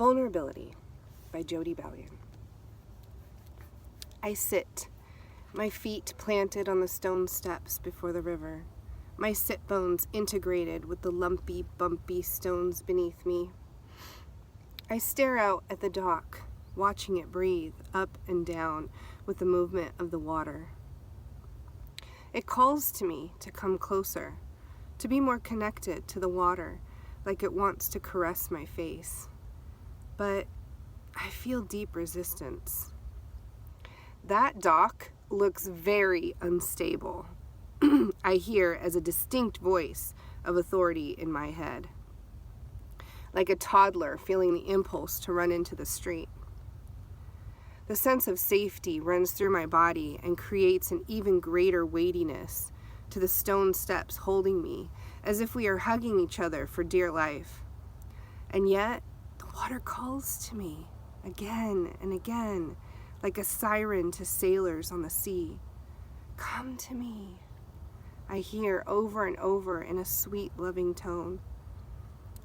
Vulnerability by Jody, Balian. I sit, my feet planted on the stone steps before the river, my sit bones integrated with the lumpy, bumpy stones beneath me. I stare out at the dock, watching it breathe up and down with the movement of the water. It calls to me to come closer, to be more connected to the water, like it wants to caress my face. But I feel deep resistance. That dock looks very unstable, I hear as a distinct voice of authority in my head, like a toddler feeling the impulse to run into the street. The sense of safety runs through my body and creates an even greater weightiness to the stone steps holding me, as if we are hugging each other for dear life. And yet, the water calls to me again and again, like a siren to sailors on the sea. Come to me, I hear over and over in a sweet, loving tone.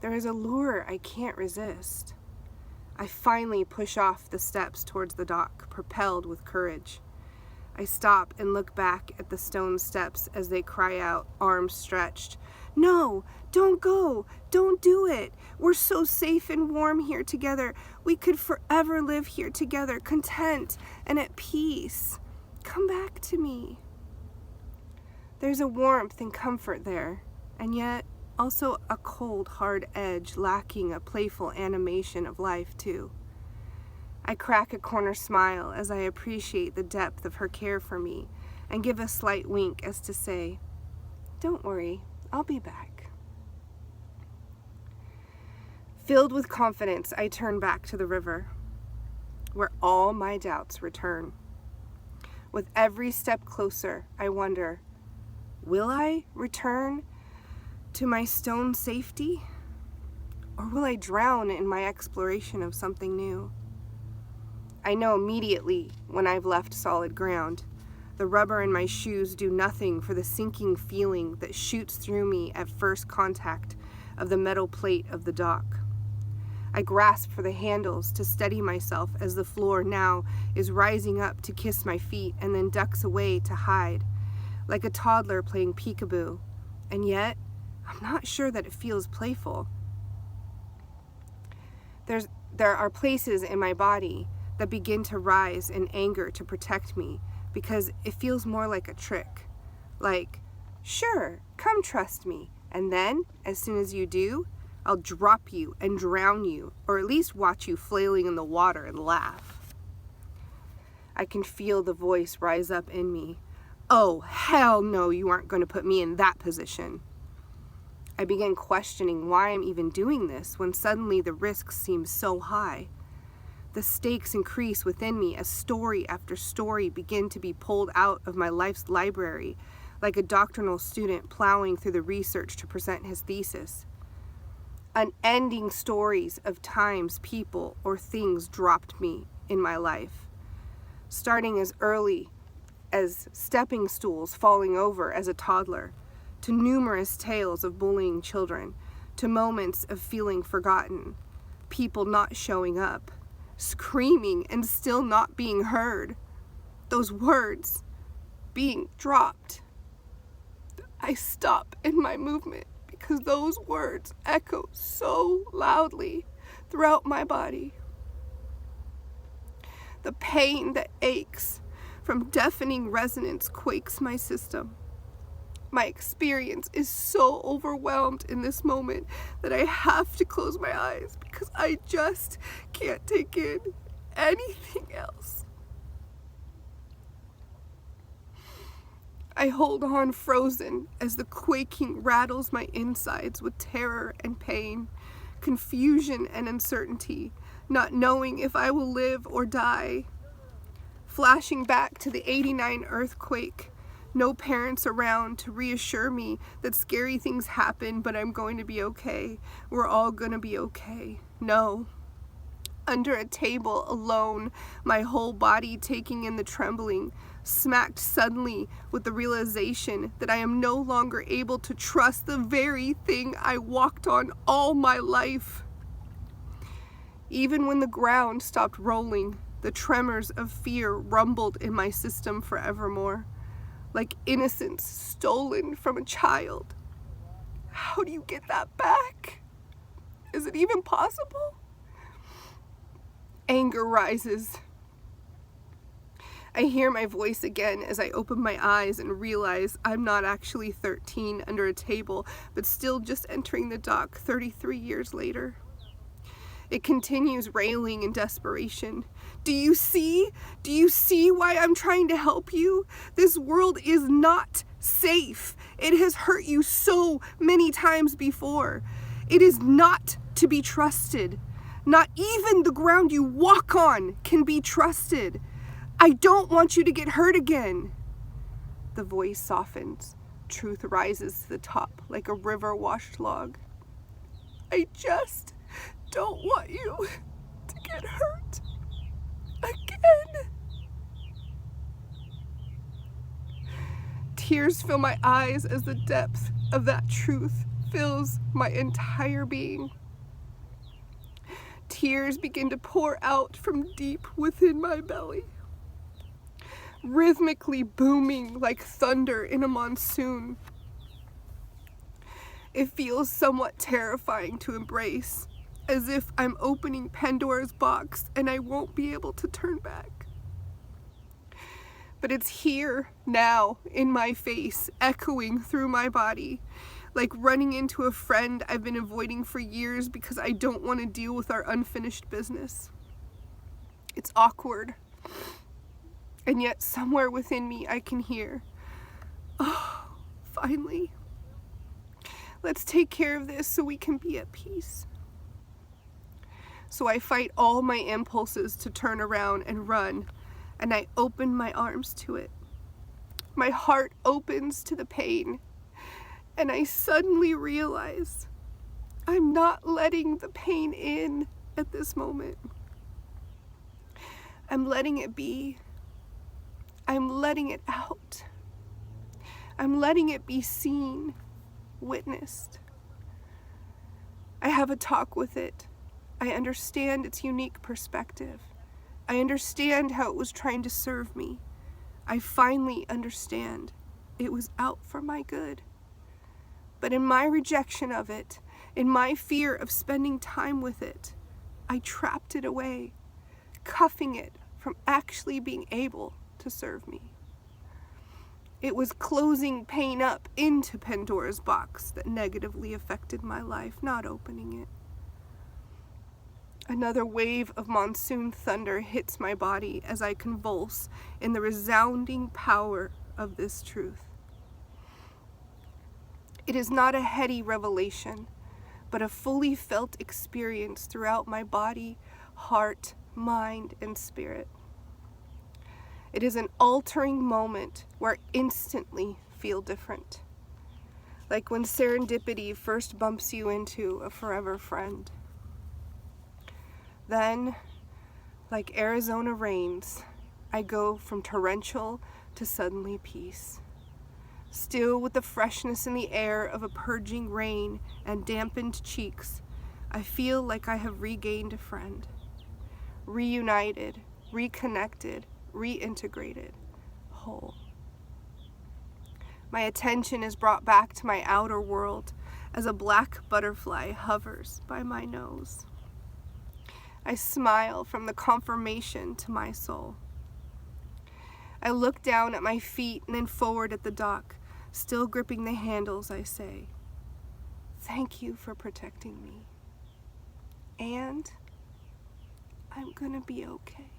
There is a lure I can't resist. I finally push off the steps towards the dock, propelled with courage. I stop and look back at the stone steps as they cry out, arms stretched. No, don't go. Don't do it. We're so safe and warm here together. We could forever live here together, content and at peace. Come back to me. There's a warmth and comfort there, and yet also a cold, hard edge lacking a playful animation of life, too. I crack a corner smile as I appreciate the depth of her care for me and give a slight wink as to say, "Don't worry, I'll be back." Filled with confidence, I turn back to the river, where all my doubts return. With every step closer, I wonder, will I return to my stone safety? Or will I drown in my exploration of something new? I know immediately when I've left solid ground. The rubber in my shoes do nothing for the sinking feeling that shoots through me at first contact of the metal plate of the dock. I grasp for the handles to steady myself as the floor now is rising up to kiss my feet and then ducks away to hide, like a toddler playing peekaboo. And yet, I'm not sure that it feels playful. There are places in my body that begin to rise in anger to protect me because it feels more like a trick. Like, sure, come trust me, and then, as soon as you do, I'll drop you and drown you, or at least watch you flailing in the water and laugh. I can feel the voice rise up in me. Oh, hell no, you aren't going to put me in that position. I begin questioning why I'm even doing this when suddenly the risks seem so high. The stakes increase within me as story after story begin to be pulled out of my life's library, like a doctoral student plowing through the research to present his thesis. Unending stories of times people or things dropped me in my life, starting as early as stepping stools falling over as a toddler, to numerous tales of bullying children, to moments of feeling forgotten, people not showing up, screaming and still not being heard, those words being dropped. I stop in my movement because those words echo so loudly throughout my body. The pain that aches from deafening resonance quakes my system. My experience is so overwhelmed in this moment that I have to close my eyes because I just can't take in anything else. I hold on frozen as the quaking rattles my insides with terror and pain, confusion and uncertainty, not knowing if I will live or die. Flashing back to the '89 earthquake, no parents around to reassure me that scary things happen, but I'm going to be okay. We're all going to be okay. No. Under a table alone, my whole body taking in the trembling, smacked suddenly with the realization that I am no longer able to trust the very thing I walked on all my life. Even when the ground stopped rolling, the tremors of fear rumbled in my system forevermore, like innocence stolen from a child. How do you get that back? Is it even possible? Anger rises. I hear my voice again as I open my eyes and realize I'm not actually 13 under a table, but still just entering the dock 33 years later. It continues railing in desperation. Do you see? Do you see why I'm trying to help you? This world is not safe. It has hurt you so many times before. It is not to be trusted. Not even the ground you walk on can be trusted. I don't want you to get hurt again. The voice softens. Truth rises to the top like a river-washed log. I just don't want you to get hurt again. Tears fill my eyes as the depth of that truth fills my entire being. Tears begin to pour out from deep within my belly, rhythmically booming like thunder in a monsoon. It feels somewhat terrifying to embrace, as if I'm opening Pandora's box and I won't be able to turn back. But it's here, now, in my face, echoing through my body, like running into a friend I've been avoiding for years because I don't want to deal with our unfinished business. It's awkward. And yet somewhere within me I can hear, oh, finally. Let's take care of this so we can be at peace. So I fight all my impulses to turn around and run, and I open my arms to it. My heart opens to the pain, and I suddenly realize I'm not letting the pain in at this moment. I'm letting it be. I'm letting it out. I'm letting it be seen, witnessed. I have a talk with it. I understand its unique perspective. I understand how it was trying to serve me. I finally understand it was out for my good. But in my rejection of it, in my fear of spending time with it, I trapped it away, cuffing it from actually being able to serve me. It was closing pain up into Pandora's box that negatively affected my life, not opening it. Another wave of monsoon thunder hits my body as I convulse in the resounding power of this truth. It is not a heady revelation, but a fully felt experience throughout my body, heart, mind, and spirit. It is an altering moment where I instantly feel different, like when serendipity first bumps you into a forever friend. Then, like Arizona rains, I go from torrential to suddenly peace. Still with the freshness in the air of a purging rain and dampened cheeks, I feel like I have regained a friend. Reunited, reconnected, reintegrated, whole. My attention is brought back to my outer world as a black butterfly hovers by my nose. I smile from the confirmation to my soul. I look down at my feet and then forward at the dock, still gripping the handles. I say, "Thank you for protecting me. And I'm gonna be okay."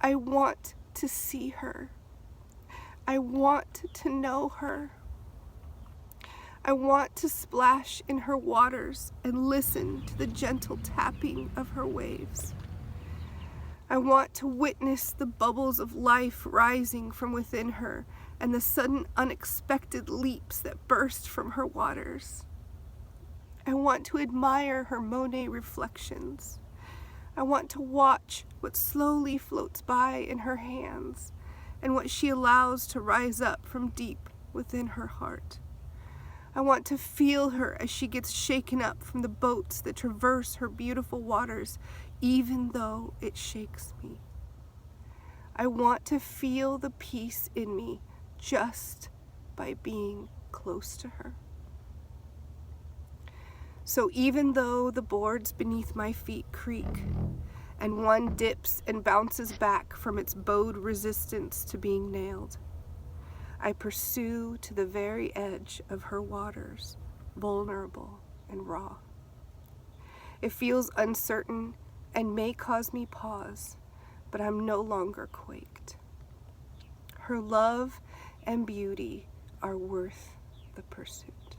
I want to see her. I want to know her. I want to splash in her waters and listen to the gentle tapping of her waves. I want to witness the bubbles of life rising from within her and the sudden unexpected leaps that burst from her waters. I want to admire her Monet reflections. I want to watch what slowly floats by in her hands and what she allows to rise up from deep within her heart. I want to feel her as she gets shaken up from the boats that traverse her beautiful waters, even though it shakes me. I want to feel the peace in me just by being close to her. So even though the boards beneath my feet creak, and one dips and bounces back from its bowed resistance to being nailed, I pursue to the very edge of her waters, vulnerable and raw. It feels uncertain and may cause me pause, but I'm no longer quaked. Her love and beauty are worth the pursuit.